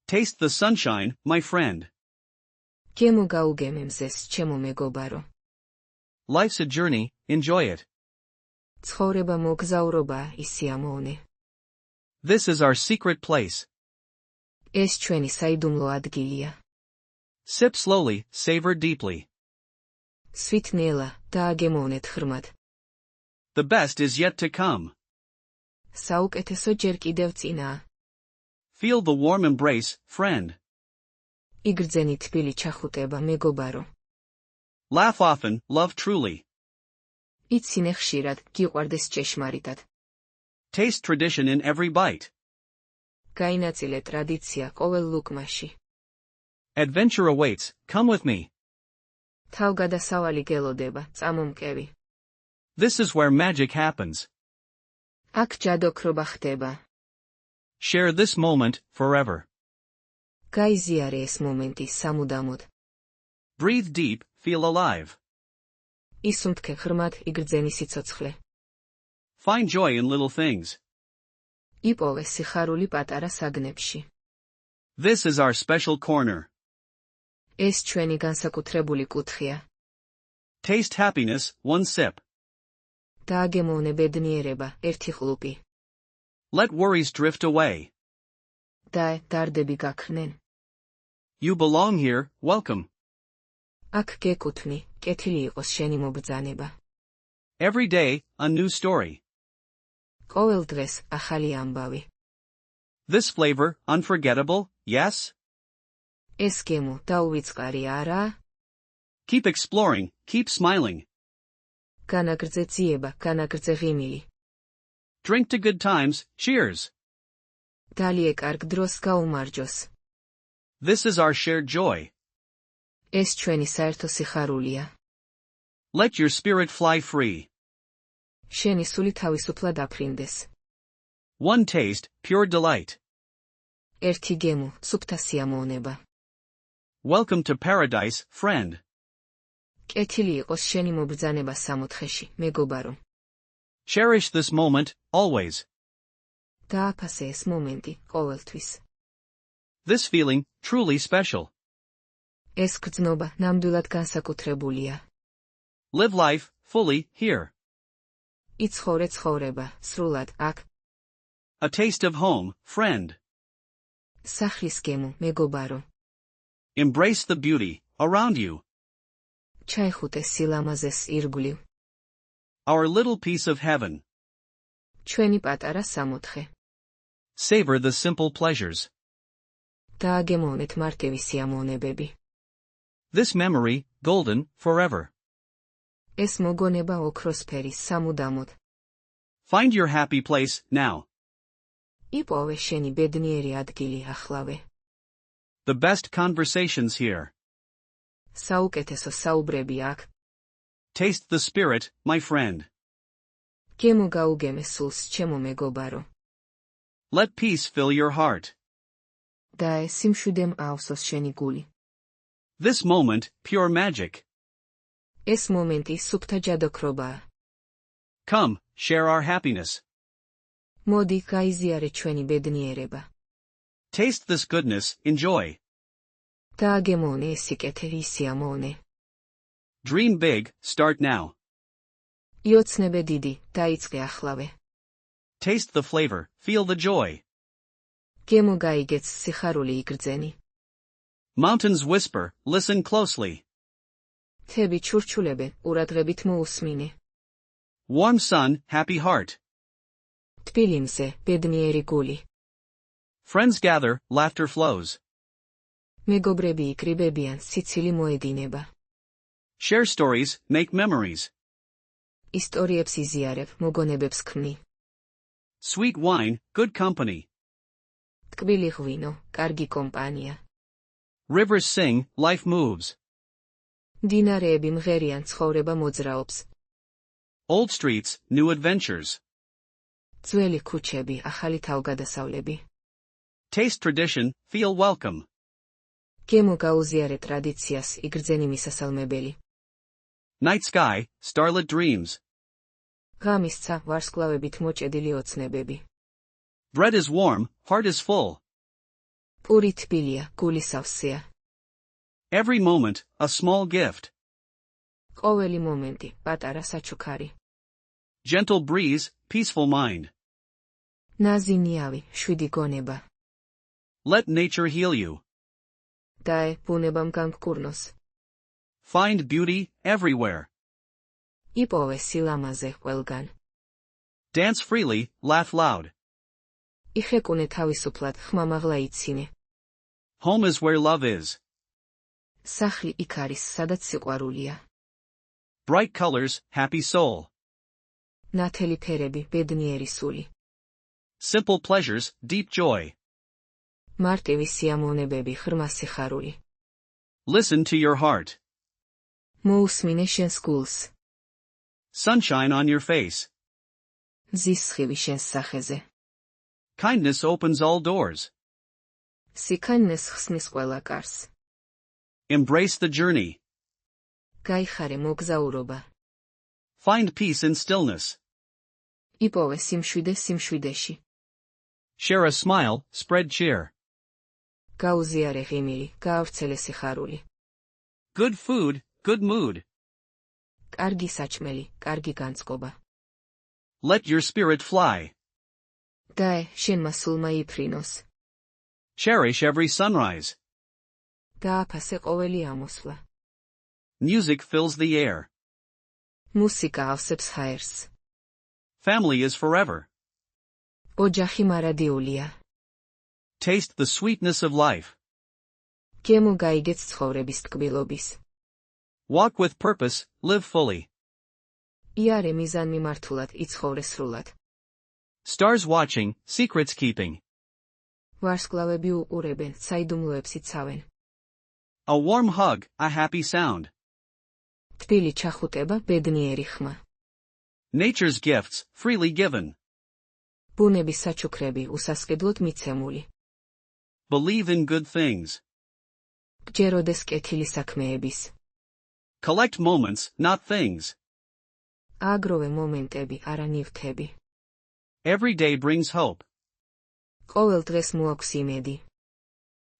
Taste the sunshine, my friend. გემო გაუგემე მზეს, ჩემო მეგობარო. Life's a journey, enjoy it. ცხოვრება მოგზაურობაა, ისიამოვნე. This is our secret place. ეს ჩვენი საიდუმლო ადგილია. Sip slowly, savor deeply. svit ნელა, დააგემოვნეთ ღრმად. The best is yet to come. საუკეთესო ჯერ კიდევ წინაა. Feel the warm embrace, friend. იგრძენი თბილი ჩახუტება, მეგობარო. Laugh often, love truly. იცინე ხშირად, გიყვარდეს ჭეშმარიტად. Taste tradition in every bite. გაინაწილე ტრადიცია ყოველ ლუკმაში. Adventure awaits, come with me. თავგადასავალი გელოდება, წამომკევი. This is where magic happens. აქ ჯადოქრობა ხდება. Share this moment, forever. გაიზიარე ეს მომენტი სამუდამოდ. Breathe deep, feel alive. ისუნთქე ღრმად, იგრძენი სიცოცხლე. Find joy in little things. იპოვე სიხარული პატარა საგნებში. This is our special corner. ეს ჩვენი განსაკუთრებული კუთხეა. Taste happiness, one sip. დააგემოვნე ბედნიერება, ერთი ყლუპი. Let worries drift away. დარდები გაქრნენ. You belong here, welcome. აქ გეკუთვნი, კეთილი იყოს შენი მობრძანება. Every day, a new story. ყოველ დღეს, ახალი ამბავი. This flavor, unforgettable, yes? ეს გემო, დაუვიწყარი არაა? Keep exploring, keep smiling. განაგრძე ძიება, განაგრძე ღიმილი. Drink to good times, cheers. დალიე კარგ დროს გაუმარჯოს. This is our shared joy. ეს ჩვენი საერთო სიხარულია. Let your spirit fly free. შენი სული თავისუფლად აფრინდეს. One taste, pure delight. ერთი გემო, სუფთა სიამოვნება. Welcome to paradise, friend. კეთილი იყოს შენი მობრძანება სამოთხეში, მეგობარო. Cherish this moment, always. დააფასე ეს მომენტი, ყოველთვის. This feeling, truly special. ეს გრძნობა, ნამდვილად განსაკუთრებულია. Live life, fully, here. იცხოვრე ცხოვრება, სრულად, აქ. A taste of home, friend. სახლის გემო, მეგობარო. Embrace the beauty, around you. ჩაიხუტე სილამაზეს ირგვლივ. Our little piece of heaven. ჩვენი პატარა სამოთხე. Savor the simple pleasures. დააგემოვნეთ მარტივი სიამოვნებები. This memory, golden, forever. ეს მოგონება ოქროსფერის სამუდამოდ. Find your happy place, now. იპოვე შენი ბედნიერი ადგილი ახლავე. The best conversations here. საუკეთესო საუბრები აქ. Taste the spirit, my friend. გემო გაუგემე სულს, ჩემო მეგობარო. Let peace fill your heart. და სიმშვიდემ ავსოს შენი გული. This moment, pure magic. ეს მომენტი სუფთა ჯადოქრობაა. Come, share our happiness. მოდი, გაიზიარე ჩვენი ბედნიერება. Taste this goodness, enjoy. დააგემოვნე ეს სიკეთე, ისიამოვნე. Dream big, start now. იოცნებე დიდი, დაიწყე ახლავე. Taste the flavor, feel the joy. გემო გაიგეც სიხარული იგრძენი. Mountains whisper, listen closely. თები ჩურჩულებენ, ყურადღებით მოусმინე. Warm sun, happy heart. თბილი მზე, ბედნიერი გული. Friends gather, laughter flows. მეგობრები იკრიბებიან, სიცილი მოედინება. Share stories, make memories. ისტორიებს იზიარებ, მოგონებებს ქმნი. Sweet wine, good company. ტკბილი ღვინო, კარგი კომპანია. Rivers sing, life moves. მდინარეები მღერიან, ცხოვრება მოძრაობს. Old streets, new adventures. ძველი ქუჩები, ახალი თავგადასავლები. Taste tradition, feel welcome. გემო გაუზიარე ტრადიციას, იგრძენი მისასალმებელი. Night sky, starlit dreams. ღამისცა, ვარსკვლავებით მოჭედილი ოცნებები. Bread is warm, heart is full. პური თბილია, გული სავსეა. Every moment, a small gift. ყოველი მომენტი, პატარა საჩუქარი. Gentle breeze, peaceful mind. ნაზი ნიავი, შვიდი გონება. Let nature heal you. დაე, ბუნებამ გამგკურნოს. Find beauty everywhere. იპოვე სილამაზე ყველგან. Dance freely, laugh loud. იხეკუნე თავისუფლად, ხმამაღლა იცინე. Home is where love is. სახლი იქ არის, სადაც სიყვარულია. Bright colors, happy soul. ნათელი ფერები, ბედნიერი სული. Simple pleasures, deep joy. მარტივი სიამოვნებები, ღრმა სიხარული. Listen to your heart. მოусმინე შენს გულს. Sunshine on your face. მზის სხივი შენს სახეზე. Kindness opens all doors. სიქანნეს ხსნის ყველა კარს. Embrace the journey. გაიხარე მოგზაურობა. Find peace in stillness. იპოვე სიმშვიდე სიმშვიდეში. Share a smile, spread cheer. გაუზიარე ღიმილი, გაავრცელე სიხარული. Good food, good mood. კარგი საჭმელი, კარგი განწყობა. Let your spirit fly. დაე, შენმა სულმა იფრინოს. Cherish every sunrise. დააფასე ყოველი ამოსვლა. Music fills the air. მუსიკა ავსებს ჰაერს. Family is forever. ოჯახი მარადიულია. Taste the sweetness of life. გემო გაიგეთ ცხოვრების ტკბილობის. Walk with purpose, live fully. იარე მიზანმიმართულად, იცხოვრე სრულად. Stars watching, secrets keeping. ვარსკვლავები უყურებენ, საიდუმლოებს იცავენ. A warm hug, a happy sound. თბილი ჩახუტება, ბედნიერი ხმა. Nature's gifts, freely given. ბუნების საჩუქრები, უსასყიდლოდ მიცემული. Believe in good things. გჯეროდეს კეთილი საქმეების. Collect moments, not things. აგროვე მომენტები, არა ნივთები. Every day brings hope. ყოველ დღეს მოაქვს იმედი.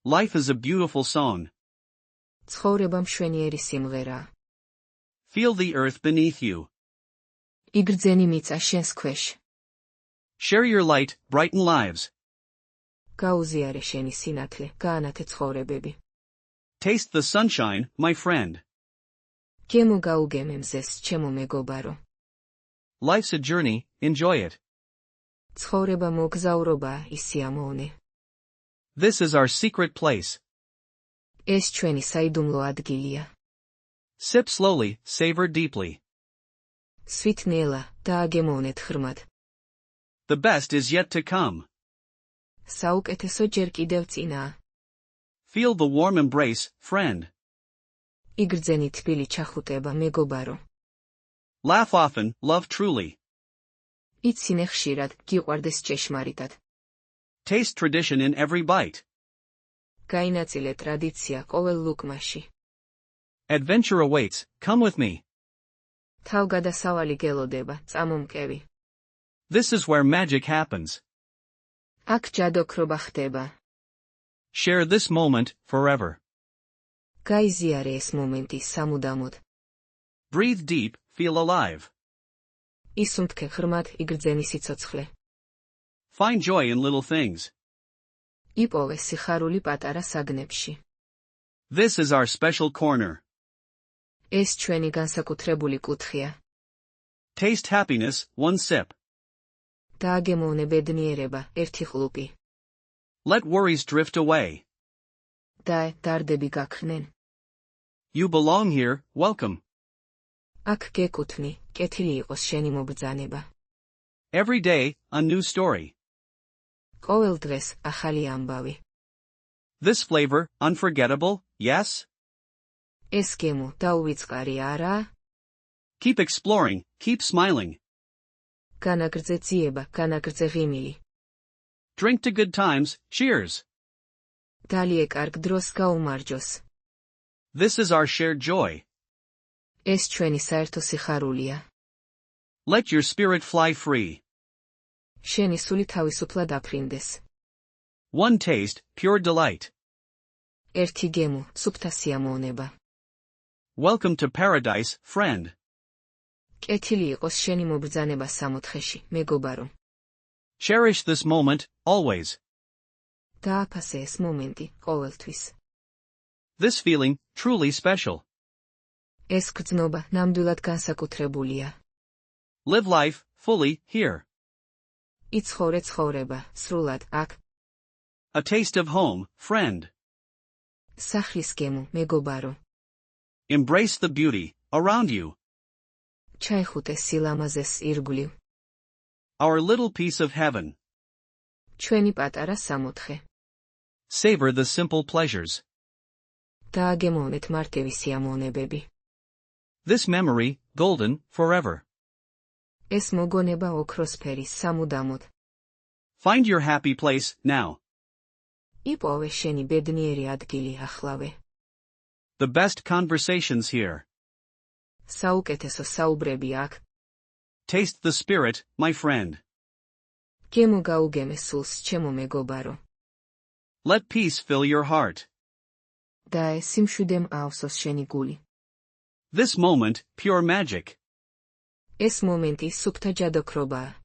Life is a beautiful song. ცხოვრება მშვენიერი სიმღერაა. Feel the earth beneath you. იგრძენი მიწა შენს ქვეშ. Share your light, brighten lives. გაუზიარე შენი სინათლე, გაანათე ცხოვრებები. Taste the sunshine, my friend. გემო გაუგემე მზეს, ჩემო მეგობარო. Life's a journey, enjoy it. ცხოვრება მოგზაურობაა, ისიამოვნე. This is our secret place. ეს ჩვენი საიდუმლო ადგილია. Sip slowly, savor deeply. svit ნელა, da-a-ge-mov-net ღრმად. The best is yet to come. საუკეთესო ჯერ კიდევ წინაა. Feel the warm embrace, friend. იგრძენი თბილი ჩახუტება, მეგობარო. Laugh often, love truly. იცინე ხშირად, გიყვარდეს ჭეშმარიტად. Taste tradition in every bite. გაინაწილე ტრადიცია ყოველ ლუკმაში. Adventure awaits, come with me. თავგადასავალი გელოდება, წამომკევი. This is where magic happens. აქ ჯადოქრობა ხდება. Share this moment, forever. გაიზიარე ეს მომენტი სამუდამოდ. Breathe deep, feel alive. ისუნთქე ღრმად, იგრძენი სიცოცხლე. Find joy in little things. იპოვე სიხარული პატარა საგნებში. This is our special corner. ეს ჩვენი განსაკუთრებული კუთხეა. Taste happiness, one sip. დააგემოვნე ბედნიერება, ერთი ყლუპი. Let worries drift away. დაე, დარდები გაქრნენ. You belong here, welcome. აქ გეკუთვნი, კეთილი იყოს შენი მობრძანება. Every day, a new story. ყოველ დღეს, ახალი ამბავი. This flavor, unforgettable, yes? ეს გემო, დაუვიწყარი არაა? Keep exploring, keep smiling. განაგრძე ძიება, განაგრძე ღიმილი. Drink to good times, cheers. დალიე კარგ დროს გაუმარჯოს. This is our shared joy. ეს ჩვენი საერთო სიხარულია. Let your spirit fly free. შენი სული თავისუფლად აფრინდეს. One taste, pure delight. ერთი გემო, სუფთა სიამოვნება. Welcome to paradise, friend. კეთილი იყოს შენი მობრძანება სამოთხეში, მეგობარო. Cherish this moment, always. დააფასე ეს მომენტი, ყოველთვის. This feeling, truly special. ეს გრძნობა ნამდვილად განსაკუთრებულია. Live life, fully, here. იცხოვრე ცხოვრება, სრულად, აქ. A taste of home, friend. სახლის გემო, მეგობარო. Embrace the beauty, around you. ჩაიხუტე სილამაზეს ირგვლივ. Our little piece of heaven. ჩვენი პატარა სამოთხე. Savor the simple pleasures. დააგემოვნეთ მარტივი სიამოვნებები. This memory, golden, forever. ეს მოგონება ოქროსფერი სამუდამოდ. Find your happy place, now. იპოვე შენი ბედნიერი ადგილი ახლავე. The best conversations here. საუკეთესო საუბრები აქ. Taste the spirit, my friend. გემო გაუგემე სულს, ჩემო მეგობარო. Let peace fill your heart. და ეს სიმშვიდემ ავსოს შენი გული. This moment, pure magic. ეს მომენტი სუფთა ჯადოქრობაა.